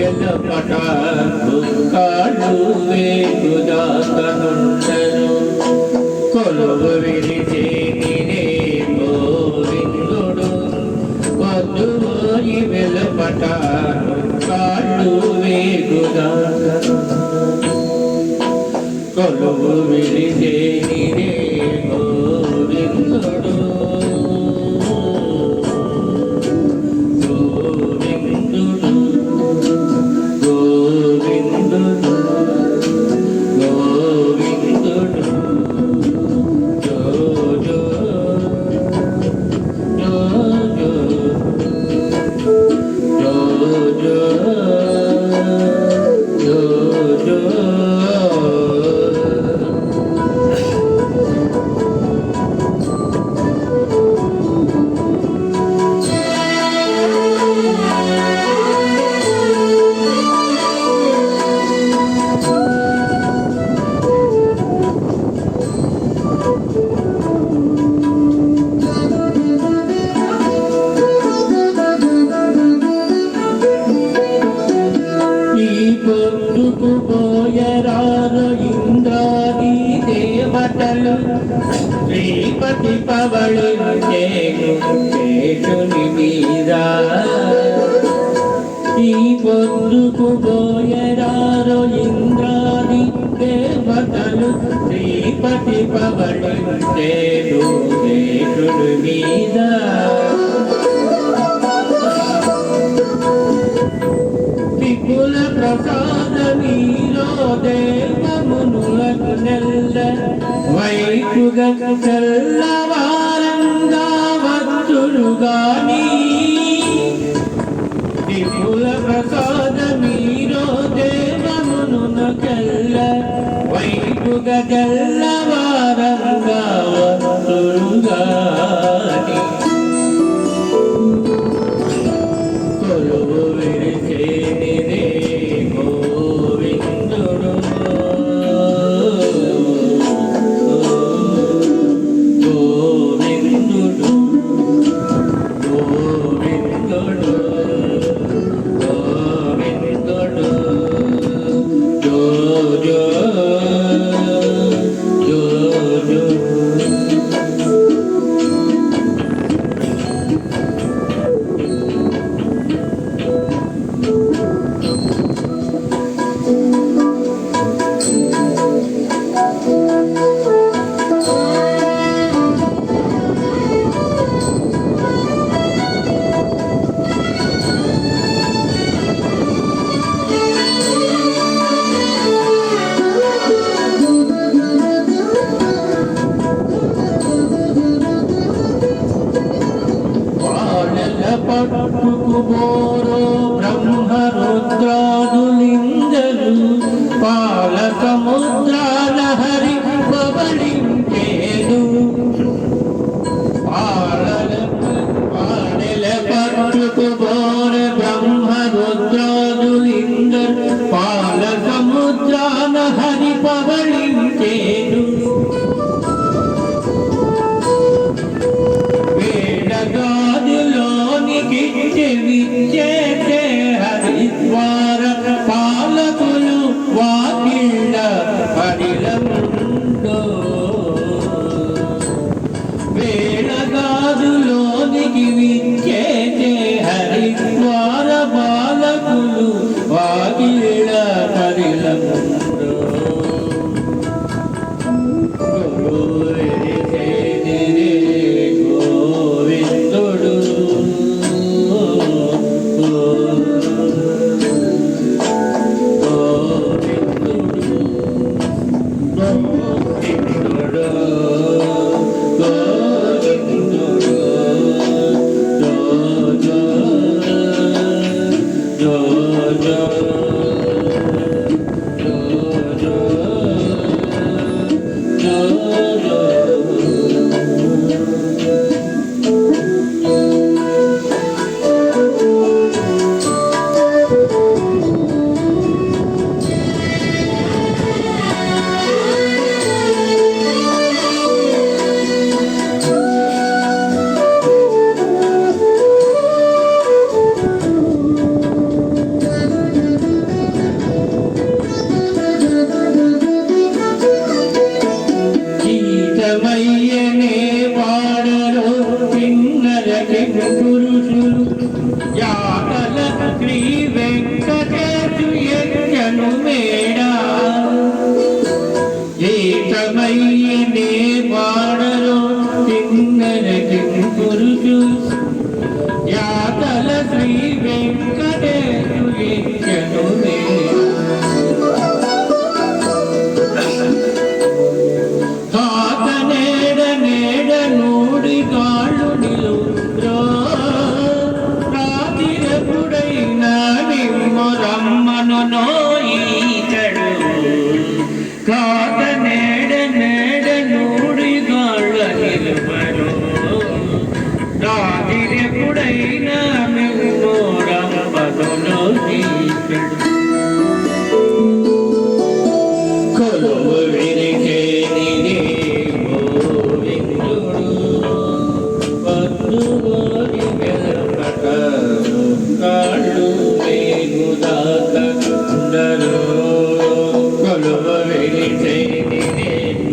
వెలపట కాళ్ళు వేగుదాకనుండను కొలువు విరిచే నినే గోవిందుడు వధువోయి వెలపట కాళ్ళు వేగుదాకనుండను కొలువు విరిచే నినే గోవిందుడు పొద్దుకు పోయరారు ఇంద్రాది దేవతలు శ్రీపతి పవళించేకుని మీద ఈ పొద్దుకు పోయరారు ఇంద్రాది దేవతలు శ్రీపతి పవళించేకుని మీద విపుల ప్రసాద మీరో దేవమునులకు నెల్ల వైపుగ తెల్లవారంగా వచ్చురుగాని విపుల ప్రసాద మీరో దేవమునునకెల్ల వైపుగ తెల్లవారంగా వచ్చురుగాని కొలువు విరిచే పట్టుకు బోరో బ్రహ్మరుద్రాదులింగలు పాల సముద్రాల హరి పవళించేదు పాడెల పట్టుకు బోర బ్రహ్మరుద్రాదులింగలు పాల సముద్రాల హరి పవళించేదు వేడగాదులోనికి విచ్చేదే పురుషులు యాతల శ్రీ వెంకటేశు యజ్ఞను మేడా ఏకమయ్యనే వాడరో చిన్నర పురుషులు యాతల శ్రీ వెంకటేశు యజ్ఞను మేడా కాత నేడ నేడ నూడి గాళ్ళ నిలువరు రాత్రి ఎప్పుడైనా మిమ్మోరంపదులో